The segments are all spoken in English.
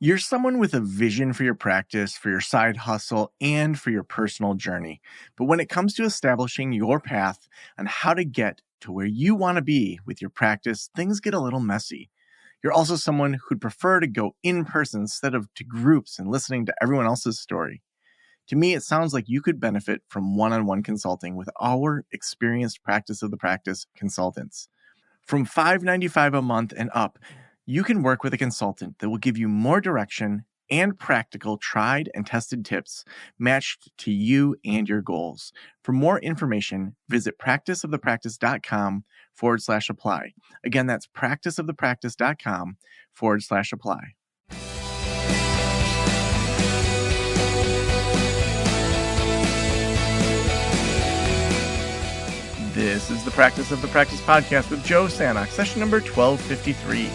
You're someone with a vision for your practice, for your side hustle, and for your personal journey. But when it comes to establishing your path on how to get to where you want to be with your practice, things get a little messy. You're also someone who'd prefer to go in person instead of to groups and listening to everyone else's story. To me, it sounds like you could benefit from one-on-one consulting with our experienced practice of the practice consultants. From $5.95 a month and up, you can work with a consultant that will give you more direction and practical tried and tested tips matched to you and your goals. For more information, visit practiceofthepractice.com/apply. Again, that's practiceofthepractice.com/apply. This is the Practice of the Practice podcast with Joe Sanok, session number 1253.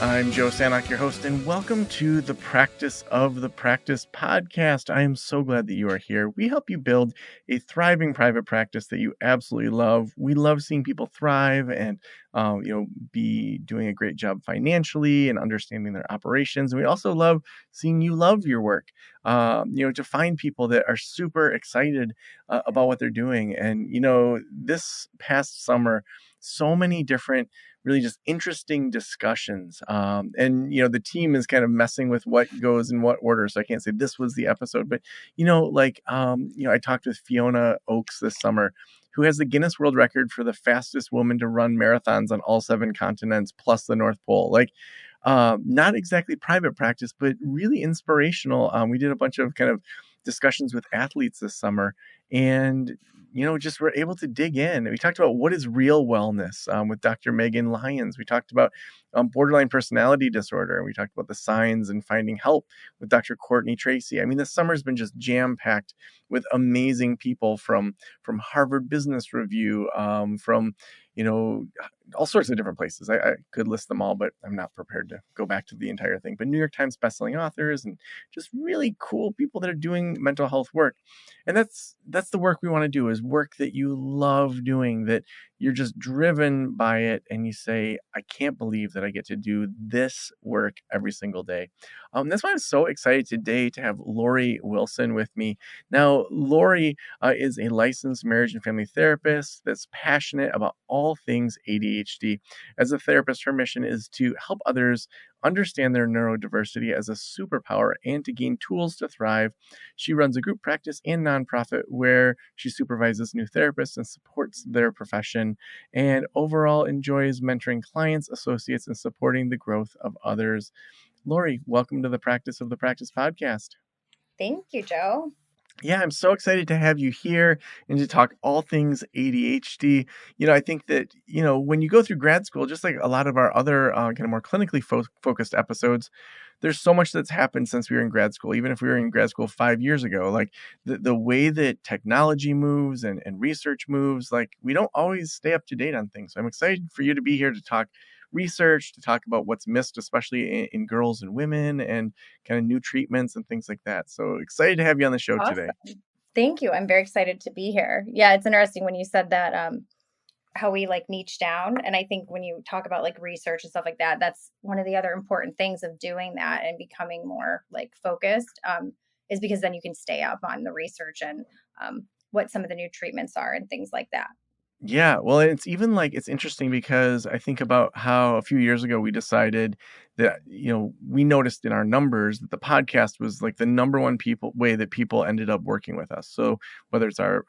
I'm Joe Sanok, your host, and welcome to the Practice of the Practice podcast. I am so glad that you are here. We help you build a thriving private practice that you absolutely love. We love seeing people thrive and be doing a great job financially and understanding their operations. And we also love seeing you love your work. To find people that are super excited about what they're doing. And this past summer, so many different really just interesting discussions. The team is kind of messing with what goes in what order. So I can't say this was the episode, but, I talked with Fiona Oakes this summer, who has the Guinness World Record for the fastest woman to run marathons on all 7 continents, plus the North Pole. Not exactly private practice, but really inspirational. We did a bunch of kind of discussions with athletes this summer, and just we're able to dig in. We talked about what is real wellness with Dr. Megan Lyons. We talked about borderline personality disorder, and we talked about the signs and finding help with Dr. Courtney Tracy. I mean, this summer's been just jam-packed with amazing people from Harvard Business Review, from all sorts of different places. I could list them all, but I'm not prepared to go back to the entire thing. But New York Times bestselling authors and just really cool people that are doing mental health work. And that's the work we want to do, is work that you love doing, that you're just driven by it. And you say, I can't believe that I get to do this work every single day. That's why I'm so excited today to have Laurie Wilson with me. Now, Laurie is a licensed marriage and family therapist that's passionate about all things ADHD. As a therapist, her mission is to help others understand their neurodiversity as a superpower and to gain tools to thrive. She runs a group practice and nonprofit where she supervises new therapists and supports their profession, and overall enjoys mentoring clients, associates, and supporting the growth of others. Laurie, welcome to the Practice of the Practice podcast. Thank you, Joe. Yeah, I'm so excited to have you here and to talk all things ADHD. I think that, when you go through grad school, just like a lot of our other kind of more clinically focused episodes, there's so much that's happened since we were in grad school. Even if we were in grad school 5 years ago, like the way that technology moves and research moves, like we don't always stay up to date on things. So I'm excited for you to be here to talk research, to talk about what's missed, especially in girls and women, and kind of new treatments and things like that. So excited to have you on the show today. Thank you. I'm very excited to be here. Yeah, it's interesting when you said that, how we niche down. And I think when you talk about research and stuff like that, that's one of the other important things of doing that and becoming more focused, is because then you can stay up on the research and what some of the new treatments are and things like that. Yeah, well, it's even it's interesting because I think about how a few years ago we decided that, we noticed in our numbers that the podcast was the number one way that people ended up working with us. So whether it's our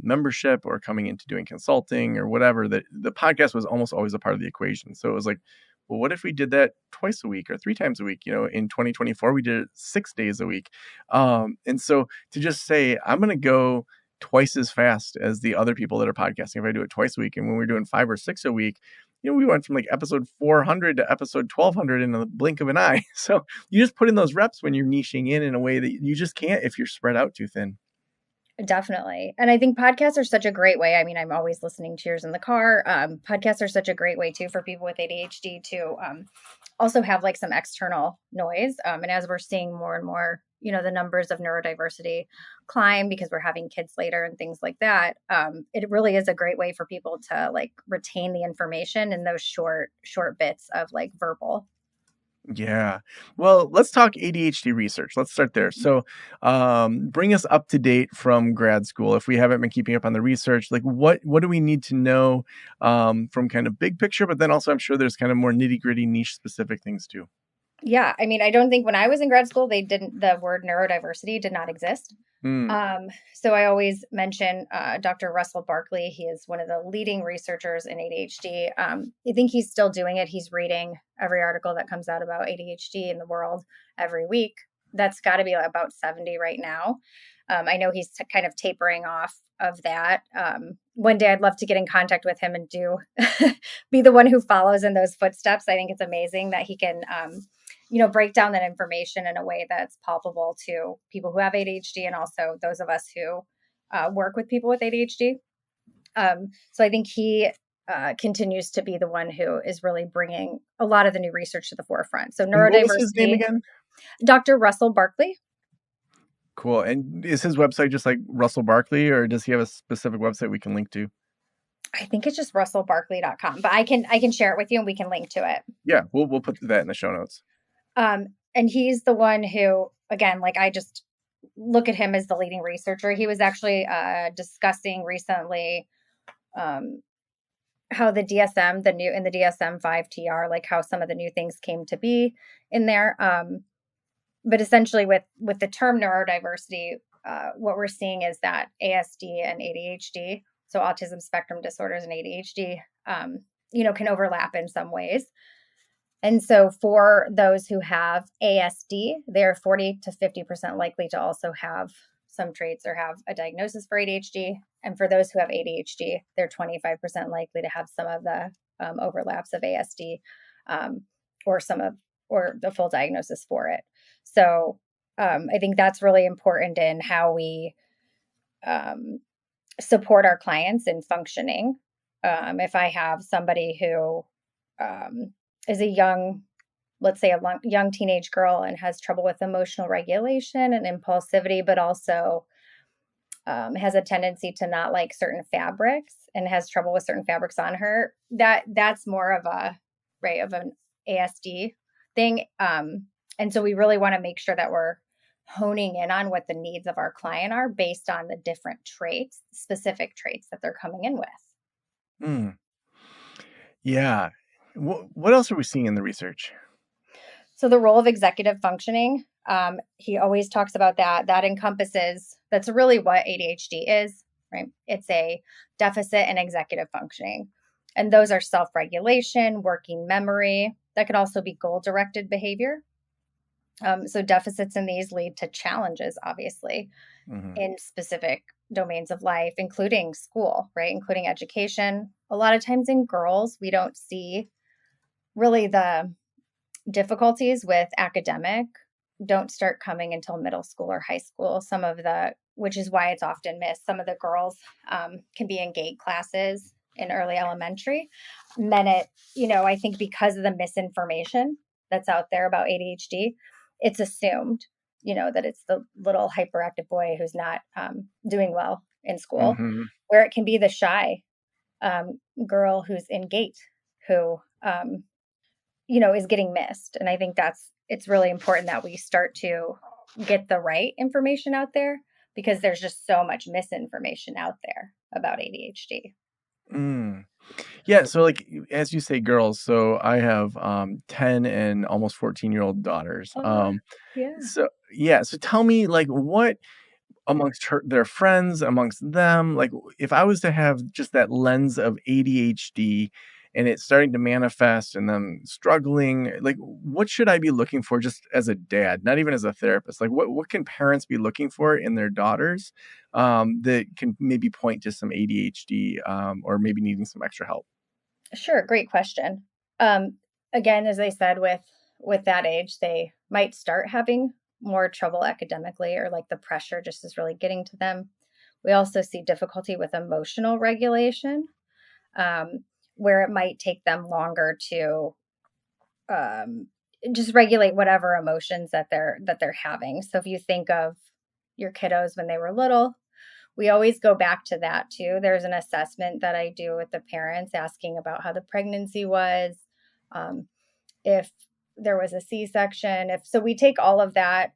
membership or coming into doing consulting or whatever, that the podcast was almost always a part of the equation. So it was well, what if we did that twice a week or 3 times a week? In 2024, we did it 6 days a week. And so to just say, I'm going to go twice as fast as the other people that are podcasting if I do it twice a week. And when we're doing 5 or 6 a week, we went from episode 400 to episode 1200 in the blink of an eye. So you just put in those reps when you're niching in a way that you just can't if you're spread out too thin. Definitely. And I think podcasts are such a great way. I mean, I'm always listening to yours in the car. Podcasts are such a great way too for people with ADHD to also have like some external noise. And as we're seeing more and more, the numbers of neurodiversity climb because we're having kids later and things like that. It really is a great way for people to like retain the information in those short bits of like verbal. Yeah. Well, let's talk ADHD research. Let's start there. So, bring us up to date from grad school. If we haven't been keeping up on the research, like what do we need to know from kind of big picture? But then also, I'm sure there's kind of more nitty gritty, niche specific things too. Yeah, I mean, I don't think when I was in grad school, the word neurodiversity did not exist. Mm, So I always mention Dr. Russell Barkley. He is one of the leading researchers in ADHD. I think he's still doing it. He's reading every article that comes out about ADHD in the world every week. That's got to be about 70 right now. I know he's kind of tapering off of that. One day I'd love to get in contact with him and do be the one who follows in those footsteps. I think it's amazing that he can break down that information in a way that's palpable to people who have ADHD and also those of us who work with people with ADHD. So I think he continues to be the one who is really bringing a lot of the new research to the forefront. So and what was his name neurodiversity, again? Dr. Russell Barkley. Cool. And is his website just like Russell Barkley, or does he have a specific website we can link to? I think it's just russellbarkley.com, but I can share it with you and we can link to it. Yeah, we'll put that in the show notes. And he's the one who, again, like I just look at him as the leading researcher. He was actually discussing recently how the DSM, in the DSM-5 TR, like how some of the new things came to be in there. But essentially, with the term neurodiversity, what we're seeing is that ASD and ADHD, so autism spectrum disorders and ADHD, can overlap in some ways. And so for those who have ASD, they're 40 to 50% likely to also have some traits or have a diagnosis for ADHD. And for those who have ADHD, they're 25% likely to have some of the overlaps of ASD or or the full diagnosis for it. So I think that's really important in how we support our clients in functioning. If I have somebody who is let's say a young teenage girl and has trouble with emotional regulation and impulsivity, but also has a tendency to not like certain fabrics and has trouble with certain fabrics on her, that's more of an ASD thing. And so we really want to make sure that we're honing in on what the needs of our client are based on the different specific traits that they're coming in with. Mm, yeah. What else are we seeing in the research? So the role of executive functioning, he always talks about that. That's really what ADHD is, right? It's a deficit in executive functioning. And those are self-regulation, working memory. That could also be goal-directed behavior. So deficits in these lead to challenges, obviously, Hmm. in specific domains of life, including school, right? Including education. A lot of times in girls, we don't see really the difficulties with academic don't start coming until middle school or high school. Which is why it's often missed. Some of the girls can be in gate classes in early elementary. And then I think because of the misinformation that's out there about ADHD, it's assumed, that it's the little hyperactive boy who's not doing well in school, Hmm. where it can be the shy girl who's in gate who is getting missed. And I think it's really important that we start to get the right information out there because there's just so much misinformation out there about ADHD. Mm. Yeah, so like as you say, girls. So I have 10 and almost 14-year-old daughters. Oh, yeah. So yeah, so tell me like what amongst their friends, amongst them, like if I was to have just that lens of ADHD and it's starting to manifest and them struggling, like what should I be looking for just as a dad, not even as a therapist? Like what can parents be looking for in their daughters that can maybe point to some ADHD or maybe needing some extra help? Sure, great question. Um, Again, as I said, with that age, they might start having more trouble academically, or like the pressure just is really getting to them. We also see difficulty with emotional regulation, where it might take them longer to um, just regulate whatever emotions that they're having. So if you think of your kiddos when they were little, we always go back to that too. There's an assessment that I do with the parents asking about how the pregnancy was, if there was a C-section, if so we take all of that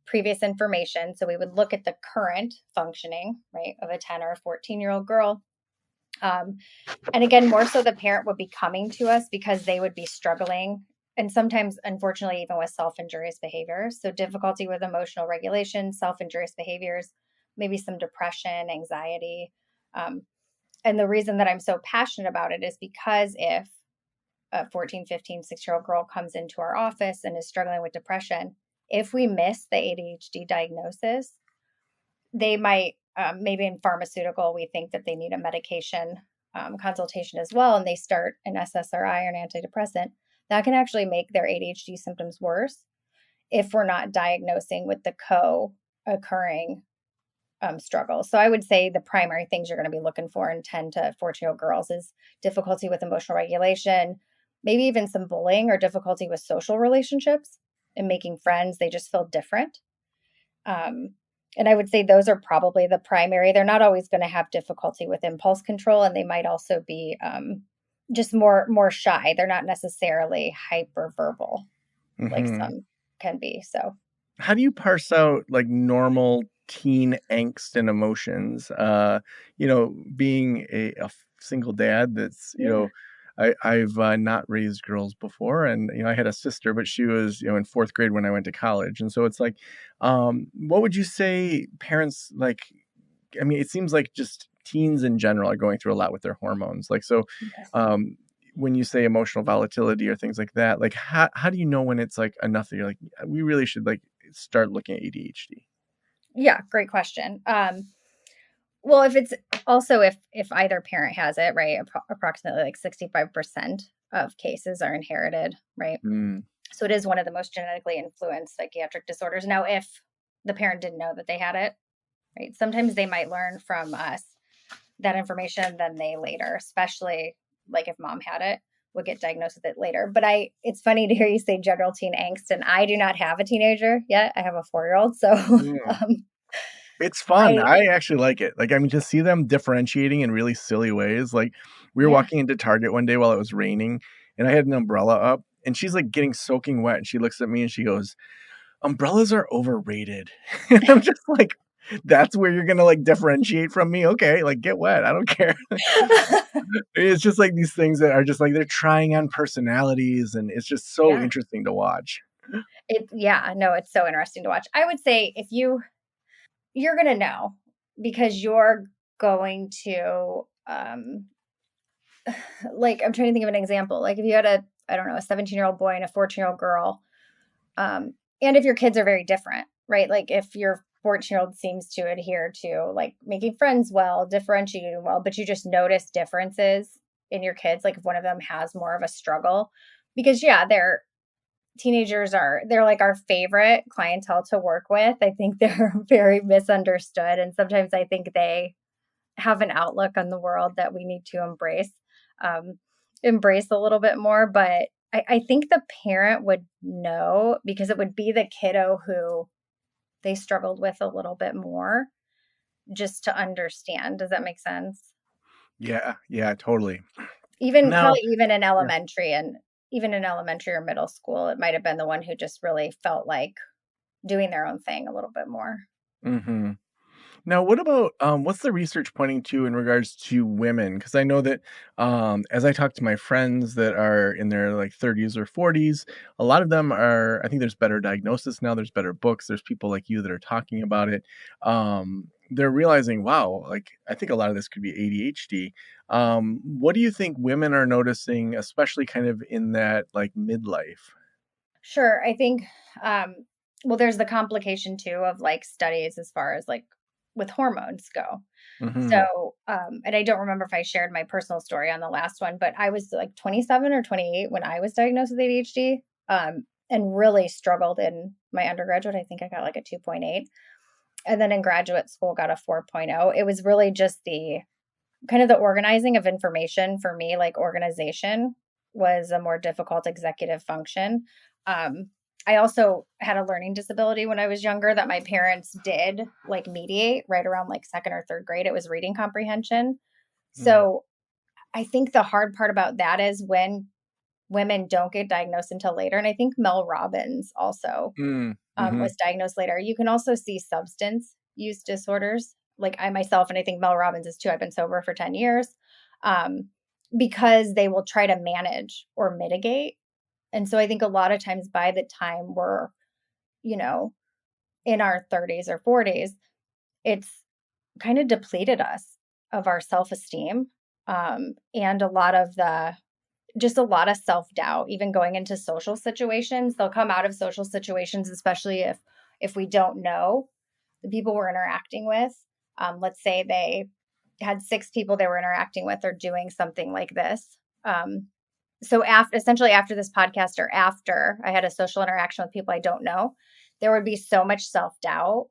previous information. So we would look at the current functioning, right, of a 10 or a 14-year-old girl. And again, more so the parent would be coming to us because they would be struggling. And sometimes, unfortunately, even with self-injurious behaviors. So difficulty with emotional regulation, self-injurious behaviors, maybe some depression, anxiety. And the reason that I'm so passionate about it is because if a 14, 15, 6-year-old girl comes into our office and is struggling with depression, if we miss the ADHD diagnosis, they might, maybe in pharmaceutical, we think that they need a medication consultation as well, and they start an SSRI or an antidepressant. That can actually make their ADHD symptoms worse if we're not diagnosing with the co-occurring struggles. So I would say the primary things you're going to be looking for in 10 to 14-year-old girls is difficulty with emotional regulation, maybe even some bullying or difficulty with social relationships and making friends. They just feel different. And I would say those are probably the primary. They're not always going to have difficulty with impulse control, and they might also be just more shy. They're not necessarily hyperverbal like some can be. So how do you parse out like normal teen angst and emotions? Being a single dad that's, yeah. I've not raised girls before, and I had a sister, but she was in fourth grade when I went to college, and so it's like, what would you say parents like? I mean, it seems like just teens in general are going through a lot with their hormones. Like, so, Yes. when you say emotional volatility or things like that, like how do you know when it's like enough that you're like, we really should like start looking at ADHD? Yeah, great question. Well, if it's also if either parent has it, right, approximately like 65% of cases are inherited, right? Mm. So it is one of the most genetically influenced psychiatric disorders. Now, if the parent didn't know that they had it, right, sometimes they might learn from us that information, then they later, especially like if mom had it, would get diagnosed with it later. But it's funny to hear you say general teen angst, and I do not have a teenager yet. I have a 4-year-old, so Mm. It's fun. I I actually like it. Like, I mean, to see them differentiating in really silly ways. Like, we were yeah. walking into Target one day while it was raining, and I had an umbrella up, and she's like getting soaking wet, and she looks at me and she goes, "Umbrellas are overrated." And I'm just like, "That's where you're gonna like differentiate from me? Okay, like get wet. I don't care." It's just like these things that are just like they're trying on personalities, and it's just so Yeah. interesting to watch. Yeah, no, it's so interesting to watch. I would say if you're going to know because you're going to like I'm trying to think of an example. Like if you had a I don't know, a 17-year-old boy and a 14-year-old girl, and if your kids are very different, right? Like if your 14-year-old seems to adhere to like making friends well, differentiating well, but you just notice differences in your kids, like if one of them has more of a struggle, because yeah, they're like our favorite clientele to work with. I think they're very misunderstood, and sometimes I think they have an outlook on the world that we need to um, embrace a little bit more. But I think the parent would know because it would be the kiddo who they struggled with a little bit more just to understand. Does that make sense? Yeah, yeah, totally. Even Now, probably even in yeah. elementary and even in elementary or middle school, it might have been the one who just really felt like doing their own thing a little bit more. hmm Now, what about what's the research pointing to in regards to women? Because I know that as I talk to my friends that are in their like 30s or 40s, a lot of them are. I think there's better diagnosis now. There's better books. There's people like you that are talking about it. They're realizing, wow, like I think a lot of this could be ADHD. What do you think women are noticing, especially kind of in that like midlife? Sure. I think, um, well, there's the complication too of like studies as far as like with hormones go. Hmm. So, and I don't remember if I shared my personal story on the last one, but I was like 27 or 28 when I was diagnosed with ADHD, and really struggled in my undergraduate. I think I got like a 2.8. And then in graduate school, got a 4.0. It was really just the kind of the organizing of information for me, like organization was a more difficult executive function. Um, I also had a learning disability when I was younger that my parents did like mediate right around like second or third grade. It was reading comprehension. Mm, So I think the hard part about that is when women don't get diagnosed until later. And I think Mel Robbins also mm, mm-hmm. was diagnosed later. You can also see substance use disorders, like I myself, and I think Mel Robbins is too. I've been sober for 10 years um, because they will try to manage or mitigate. And so I think a lot of times by the time we're, you know, in our 30s or 40s, it's kind of depleted us of our self esteem and a lot of the just a lot of self-doubt even going into social situations. They'll come out of social situations, especially if we don't know the people we're interacting with. Let's say they had 6 people they were interacting with or doing something like this. So after essentially after this podcast or after I had a social interaction with people I don't know, there would be so much self-doubt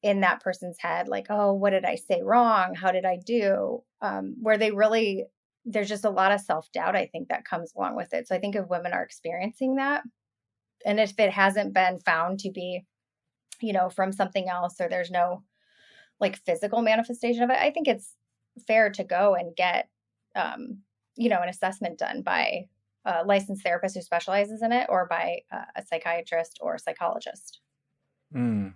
in that person's head, like, oh, what did I say wrong? How did I do? Where they really, there's just a lot of self doubt, I think, that comes along with it. So I think if women are experiencing that, and if it hasn't been found to be, from something else, or there's no like physical manifestation of it, I think it's fair to go and get, an assessment done by a licensed therapist who specializes in it or by a psychiatrist or psychologist. Mm.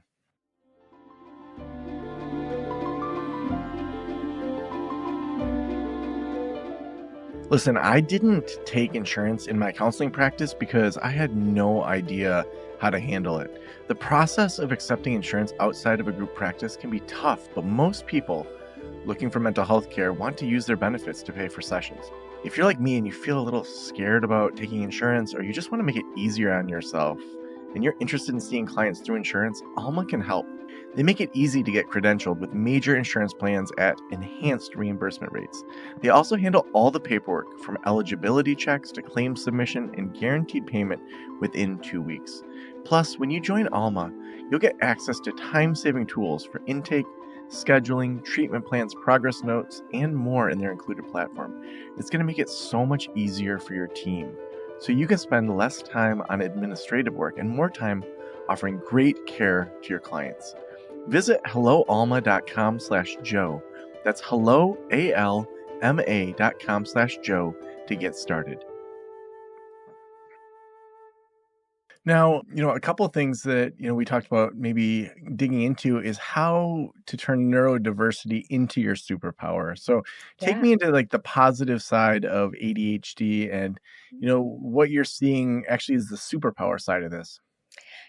Listen, I didn't take insurance in my counseling practice because I had no idea how to handle it. The process of accepting insurance outside of a group practice can be tough, but most people looking for mental health care want to use their benefits to pay for sessions. If you're like me and you feel a little scared about taking insurance, or you just want to make it easier on yourself, and you're interested in seeing clients through insurance, Alma can help. They make it easy to get credentialed with major insurance plans at enhanced reimbursement rates. They also handle all the paperwork, from eligibility checks to claim submission and guaranteed payment within 2 weeks. Plus, when you join Alma, you'll get access to time-saving tools for intake, scheduling, treatment plans, progress notes, and more in their included platform. It's going to make it so much easier for your team, so you can spend less time on administrative work and more time offering great care to your clients. Visit helloalma.com/Joe. That's helloalma.com/Joe to get started. Now, a couple of things that, we talked about maybe digging into is how to turn neurodiversity into your superpower. So take Yeah. me into like the positive side of ADHD and, what you're seeing actually is the superpower side of this.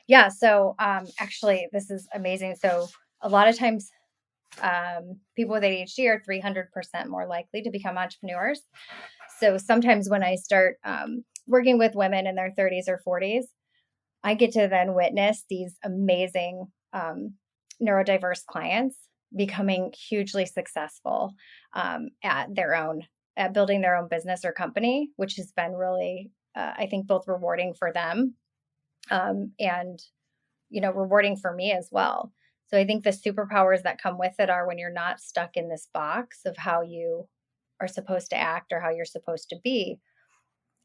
Yeah. So actually, this is amazing. So a lot of times, people with ADHD are 300% more likely to become entrepreneurs. So sometimes when I start working with women in their 30s or 40s, I get to then witness these amazing neurodiverse clients becoming hugely successful at building their own business or company, which has been really, I think, both rewarding for them and rewarding for me as well. So I think the superpowers that come with it are when you're not stuck in this box of how you are supposed to act or how you're supposed to be.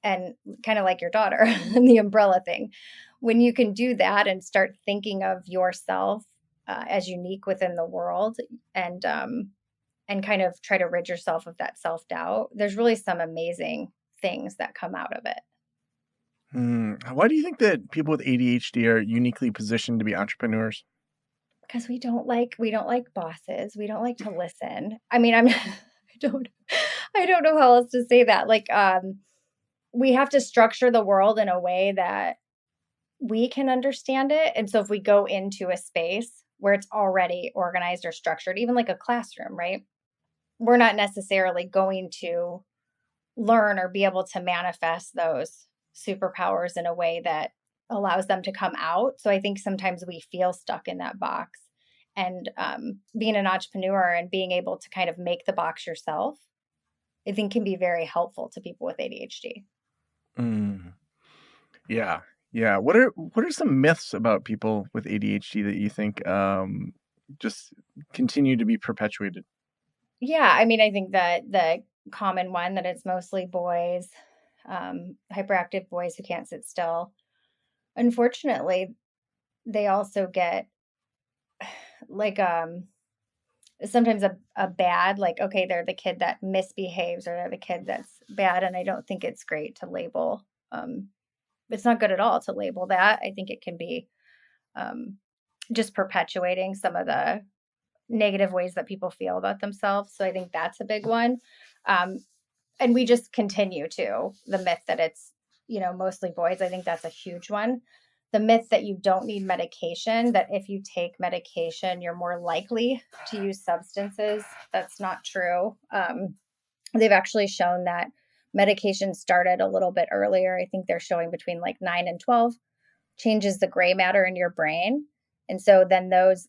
And kind of like your daughter and the umbrella thing, when you can do that and start thinking of yourself as unique within the world and kind of try to rid yourself of that self-doubt, there's really some amazing things that come out of it. Why do you think that people with ADHD are uniquely positioned to be entrepreneurs? Because we don't like bosses. We don't like to listen. I mean, don't I don't know how else to say that. Like we have to structure the world in a way that we can understand it. And so if we go into a space where it's already organized or structured, even like a classroom, right? We're not necessarily going to learn or be able to manifest those superpowers in a way that allows them to come out. So I think sometimes we feel stuck in that box. And being an entrepreneur and being able to kind of make the box yourself, I think can be very helpful to people with ADHD. Mm, yeah, yeah. What are some myths about people with ADHD that you think just continue to be perpetuated? Yeah, I mean, I think that the common one that it's mostly boys, hyperactive boys who can't sit still. Unfortunately, they also get like sometimes a bad, like, okay, they're the kid that misbehaves or they're the kid that's bad. And I don't think it's great to label. It's not good at all to label that. I think it can be um, just perpetuating some of the negative ways that people feel about themselves. So I think that's a big one. Um, and we just continue to the myth that it's, mostly boys. I think that's a huge one. The myth that you don't need medication, that if you take medication, you're more likely to use substances. That's not true. They've actually shown that medication started a little bit earlier. I think they're showing between like 9 and 12 changes the gray matter in your brain. And so then those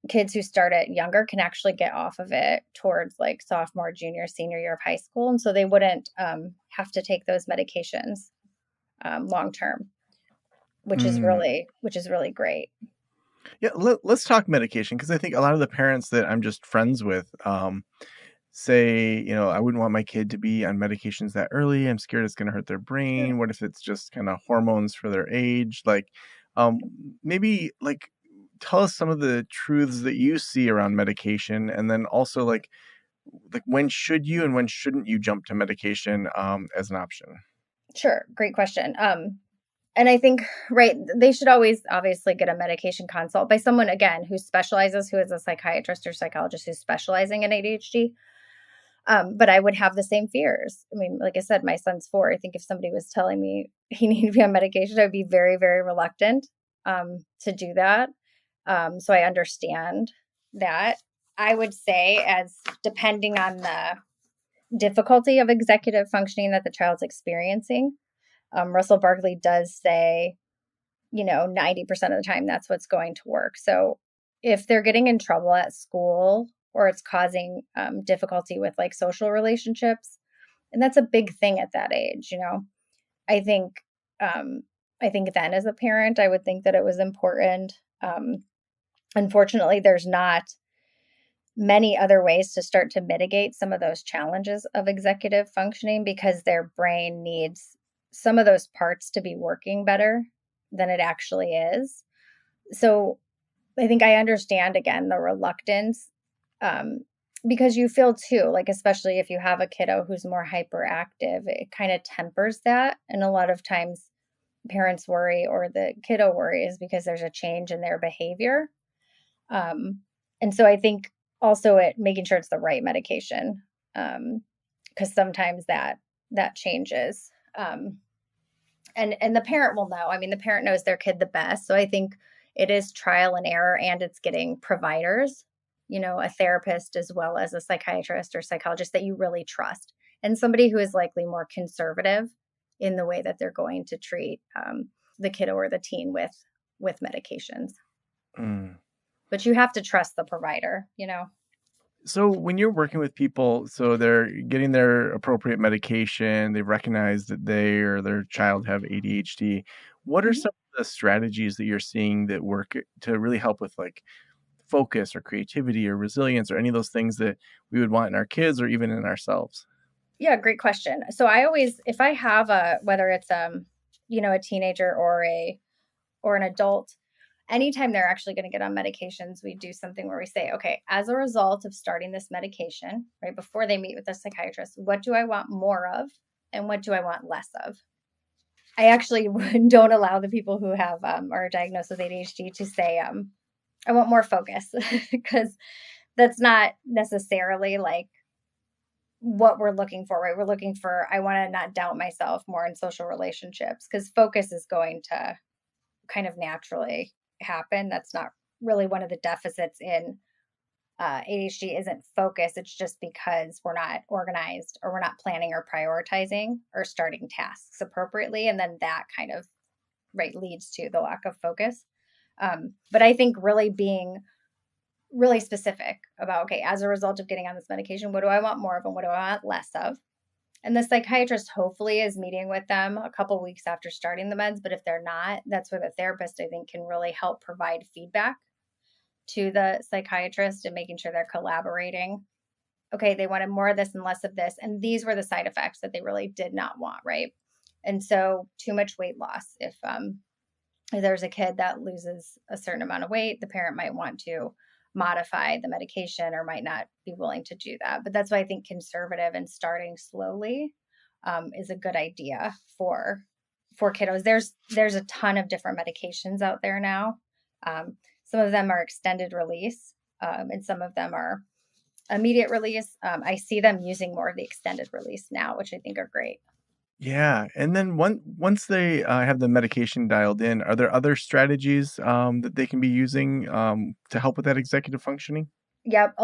kids who start it younger can actually get off of it towards like sophomore, junior, senior year of high school. And so they wouldn't have to take those medications long term, which is really great. Yeah, let's talk medication, because I think a lot of the parents that I'm just friends with say, I wouldn't want my kid to be on medications that early. I'm scared it's going to hurt their Sure. brain. What if it's just kind of hormones for their age? Like, um, maybe like tell us some of the truths that you see around medication, and then also like when should you and when shouldn't you jump to medication as an option? Sure. Great question. And I think, right, they should always obviously get a medication consult by someone, again, who specializes, who is a psychiatrist or psychologist who's specializing in ADHD. But I would have the same fears. I mean, like I said, my son's 4. I think if somebody was telling me he needed to be on medication, I would be very, very reluctant to do that. So I understand that. I would say, as depending on the difficulty of executive functioning that the child's experiencing, Russell Barkley does say, 90% of the time that's what's going to work. So if they're getting in trouble at school or it's causing difficulty with like social relationships, and that's a big thing at that age, I think, um, I think then as a parent, I would think that it was important. Unfortunately, there's not many other ways to start to mitigate some of those challenges of executive functioning because their brain needs some of those parts to be working better than it actually is. So I think I understand again the reluctance um, because you feel too, like, especially if you have a kiddo who's more hyperactive, it kind of tempers that. And a lot of times parents worry or the kiddo worries because there's a change in their behavior. And so I think also it making sure it's the right medication because sometimes that changes. And the parent will know. I mean, the parent knows their kid the best. So I think it is trial and error, and it's getting providers, a therapist as well as a psychiatrist or psychologist that you really trust, and somebody who is likely more conservative in the way that they're going to treat the kiddo or the teen with medications. Mm. But you have to trust the provider. So when you're working with people, so they're getting their appropriate medication, they recognize that they or their child have ADHD. What are Mhm. some of the strategies that you're seeing that work to really help with like focus or creativity or resilience or any of those things that we would want in our kids or even in ourselves? Yeah, great question. So I always, if I have whether it's a teenager or an adult, anytime they're actually going to get on medications, we do something where we say, okay, as a result of starting this medication, right before they meet with the psychiatrist, what do I want more of, and what do I want less of? I actually don't allow the people who have are diagnosed with ADHD to say, I want more focus, because that's not necessarily like what we're looking for, right? We're looking for, I want to not doubt myself more in social relationships, because focus is going to kind of naturally happen. That's not really one of the deficits in ADHD, isn't focus. It's just because we're not organized or we're not planning or prioritizing or starting tasks appropriately. And then that kind of right leads to the lack of focus. But I think really being really specific about, okay, as a result of getting on this medication, what do I want more of and what do I want less of? And the psychiatrist hopefully is meeting with them a couple weeks after starting the meds. But if they're not, that's where the therapist, I think, can really help provide feedback to the psychiatrist and making sure they're collaborating. Okay, they wanted more of this and less of this. And these were the side effects that they really did not want, right? And so too much weight loss. If there's a kid that loses a certain amount of weight, the parent might want to modify the medication or might not be willing to do that. But that's why I think conservative and starting slowly is a good idea for kiddos. There's a ton of different medications out there now. Some of them are extended release, and some of them are immediate release. I see them using more of the extended release now, which I think are great. Yeah, and then once they have the medication dialed in, are there other strategies that they can be using to help with that executive functioning? Yep,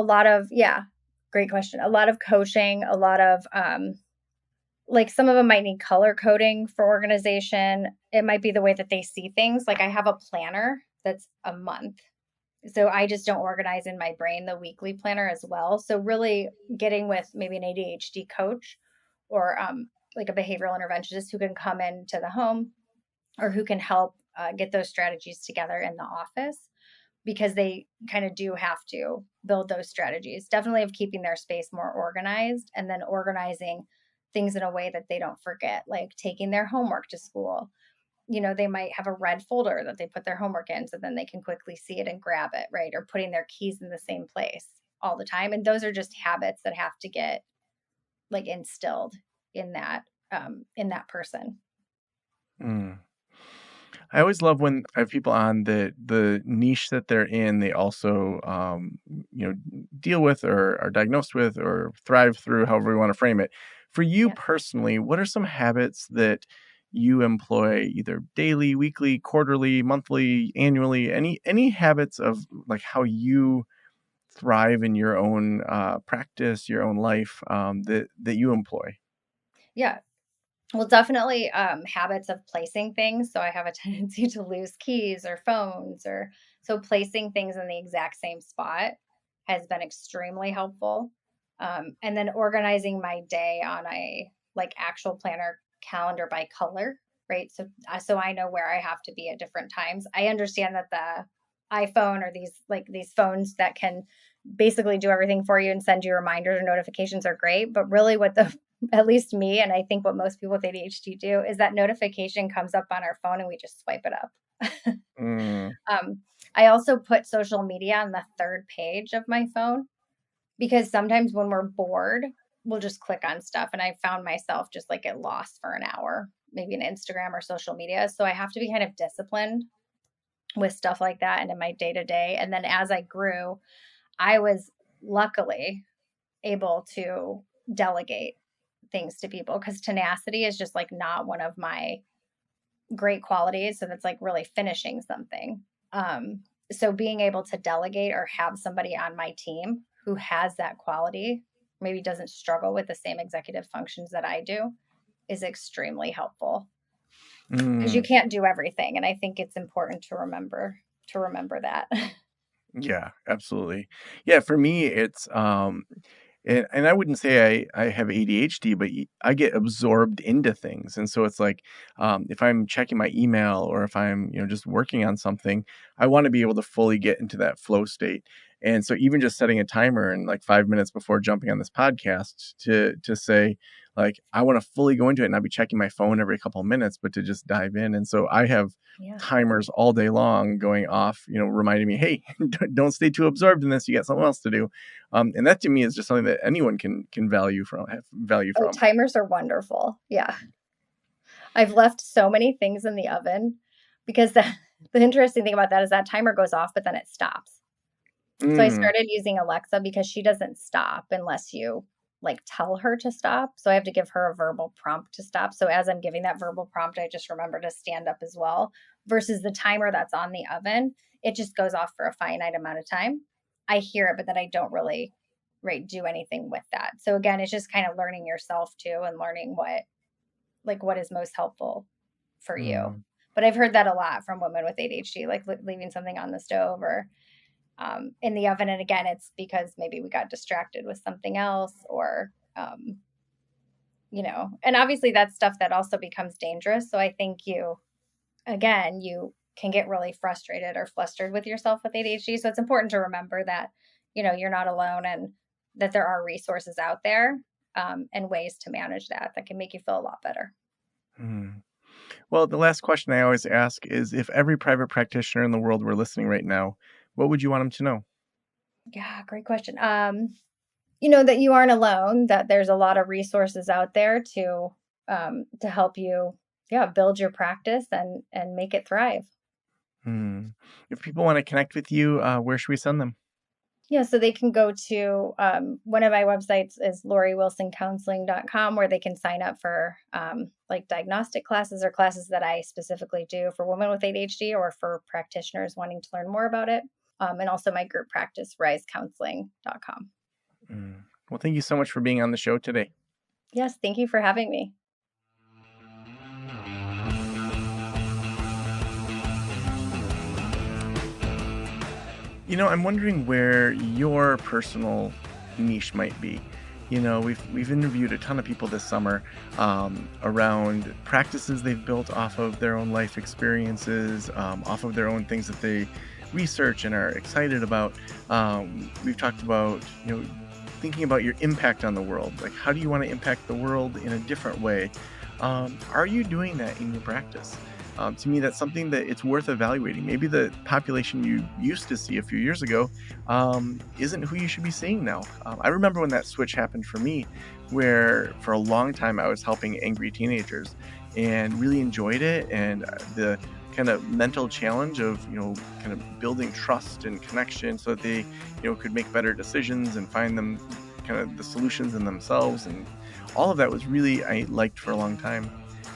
great question. A lot of coaching, a lot of like some of them might need color coding for organization. It might be the way that they see things. Like I have a planner that's a month. So I just don't organize in my brain the weekly planner as well. So really getting with maybe an ADHD coach or like a behavioral interventionist who can come into the home or who can help get those strategies together in the office, because they kind of do have to build those strategies, definitely of keeping their space more organized and then organizing things in a way that they don't forget, like taking their homework to school. They might have a red folder that they put their homework in so then they can quickly see it and grab it, right? Or putting their keys in the same place all the time. And those are just habits that have to get like instilled in that person. Mm. I always love when I have people on the niche that they're in, they also deal with or are diagnosed with or thrive through, however we want to frame it. For you Yeah. personally, what are some habits that you employ either daily, weekly, quarterly, monthly, annually? Any habits of like how you thrive in your own practice, your own life that you employ? Yeah. Well, definitely habits of placing things. So I have a tendency to lose keys or phones, or so placing things in the exact same spot has been extremely helpful. And then organizing my day on a like actual planner calendar by color, right? So I know where I have to be at different times. I understand that the iPhone or these phones that can basically do everything for you and send you reminders or notifications are great, but really what the at least me, and I think what most people with ADHD do, is that notification comes up on our phone and we just swipe it up. Mm, um, I also put social media on the third page of my phone because sometimes when we're bored, we'll just click on stuff. And I found myself just like get lost for an hour, maybe in Instagram or social media. So I have to be kind of disciplined with stuff like that and in my day to day. And then as I grew, I was luckily able to delegate things to people because tenacity is just like not one of my great qualities. So that's like really finishing something. So being able to delegate or have somebody on my team who has that quality, maybe doesn't struggle with the same executive functions that I do, is extremely helpful because you mm. can't do everything. And I think it's important to remember that. Yeah, absolutely. Yeah, for me, it's and I wouldn't say I have ADHD, but I get absorbed into things, and so it's like if I'm checking my email or if I'm just working on something, I want to be able to fully get into that flow state. And so even just setting a timer and like 5 minutes before jumping on this podcast to say like I want to fully go into it and not be checking my phone every couple of minutes, but to just dive in. And so I have Yeah. timers all day long going off, reminding me, hey, don't stay too absorbed in this. You got something else to do. And that to me is just something that anyone can have value Oh, from. timers are wonderful. Yeah. I've left so many things in the oven because the interesting thing about that is that timer goes off, but then it stops. So I Mm, started using Alexa because she doesn't stop unless you like tell her to stop. So I have to give her a verbal prompt to stop. So as I'm giving that verbal prompt, I just remember to stand up as well. Versus the timer that's on the oven, it just goes off for a finite amount of time. I hear it, but then I don't really do anything with that. So again, it's just kind of learning yourself too and learning what is most helpful for you. mm, But I've heard that a lot from women with ADHD, like leaving something on the stove or in the oven. And again, it's because maybe we got distracted with something else or, and obviously that's stuff that also becomes dangerous. So I think again, you can get really frustrated or flustered with yourself with ADHD. So it's important to remember that, you're not alone and that there are resources out there, and ways to manage that can make you feel a lot better. Hmm. Well, the last question I always ask is, if every private practitioner in the world were listening right now, what would you want them to know? Yeah, great question. That you aren't alone, that there's a lot of resources out there to help you, build your practice and make it thrive. Hmm. If people want to connect with you, where should we send them? Yeah, so they can go to one of my websites is lauriewilsoncounseling.com, where they can sign up for like diagnostic classes or classes that I specifically do for women with ADHD or for practitioners wanting to learn more about it. And also my group practice, risecounseling.com. Mm. Well, thank you so much for being on the show today. Yes, thank you for having me. I'm wondering where your personal niche might be. We've interviewed a ton of people this summer around practices they've built off of their own life experiences, off of their own things that they research and are excited about. We've talked about, thinking about your impact on the world. Like, how do you want to impact the world in a different way? Are you doing that in your practice? To me, that's something that it's worth evaluating. Maybe the population you used to see a few years ago isn't who you should be seeing now. I remember when that switch happened for me, where for a long time I was helping angry teenagers and really enjoyed it. And the kind of mental challenge of, kind of building trust and connection so that they, could make better decisions and find them kind of the solutions in themselves. And all of that was really, I liked for a long time.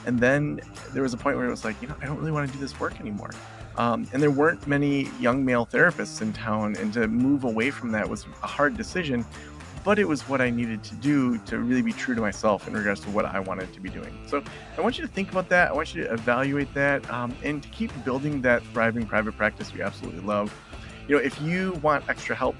And then there was a point where it was like, I don't really want to do this work anymore. And there weren't many young male therapists in town, and to move away from that was a hard decision, but it was what I needed to do to really be true to myself in regards to what I wanted to be doing. So I want you to think about that. I want you to evaluate that, and to keep building that thriving private practice you absolutely love. If you want extra help,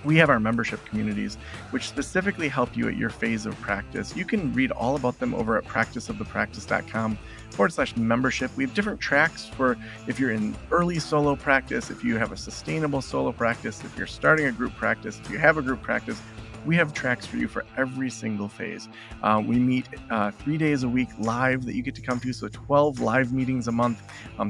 we have our membership communities, which specifically help you at your phase of practice. You can read all about them over at practiceofthepractice.com/membership. We have different tracks for if you're in early solo practice, if you have a sustainable solo practice, if you're starting a group practice, if you have a group practice. We have tracks for you for every single phase. We meet 3 days a week live that you get to come to, so 12 live meetings a month,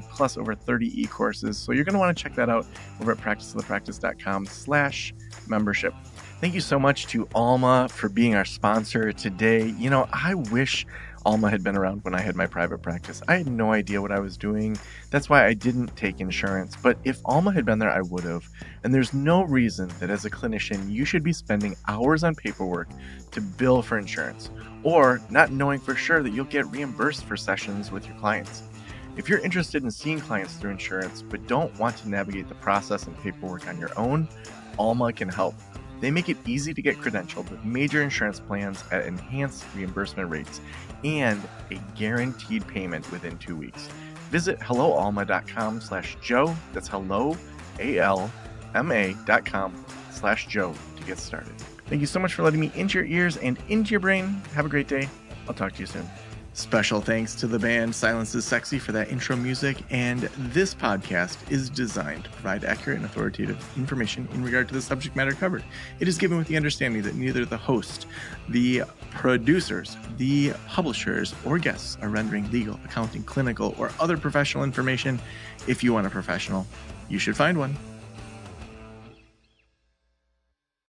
plus over 30 e-courses. So you're going to want to check that out over at practiceofthepractice.com/membership. Thank you so much to Alma for being our sponsor today. I wish Alma had been around when I had my private practice. I had no idea what I was doing. That's why I didn't take insurance. But if Alma had been there, I would have. And there's no reason that as a clinician, you should be spending hours on paperwork to bill for insurance, or not knowing for sure that you'll get reimbursed for sessions with your clients. If you're interested in seeing clients through insurance, but don't want to navigate the process and paperwork on your own, Alma can help. They make it easy to get credentialed with major insurance plans at enhanced reimbursement rates and a guaranteed payment within 2 weeks. Visit helloalma.com/Joe. That's hello, ALMA.com/Joe to get started. Thank you so much for letting me into your ears and into your brain. Have a great day. I'll talk to you soon. Special thanks to the band Silence is Sexy for that intro music, and this podcast is designed to provide accurate and authoritative information in regard to the subject matter covered. It is given with the understanding that neither the host, the producers, the publishers, or guests are rendering legal, accounting, clinical, or other professional information. If you want a professional, you should find one.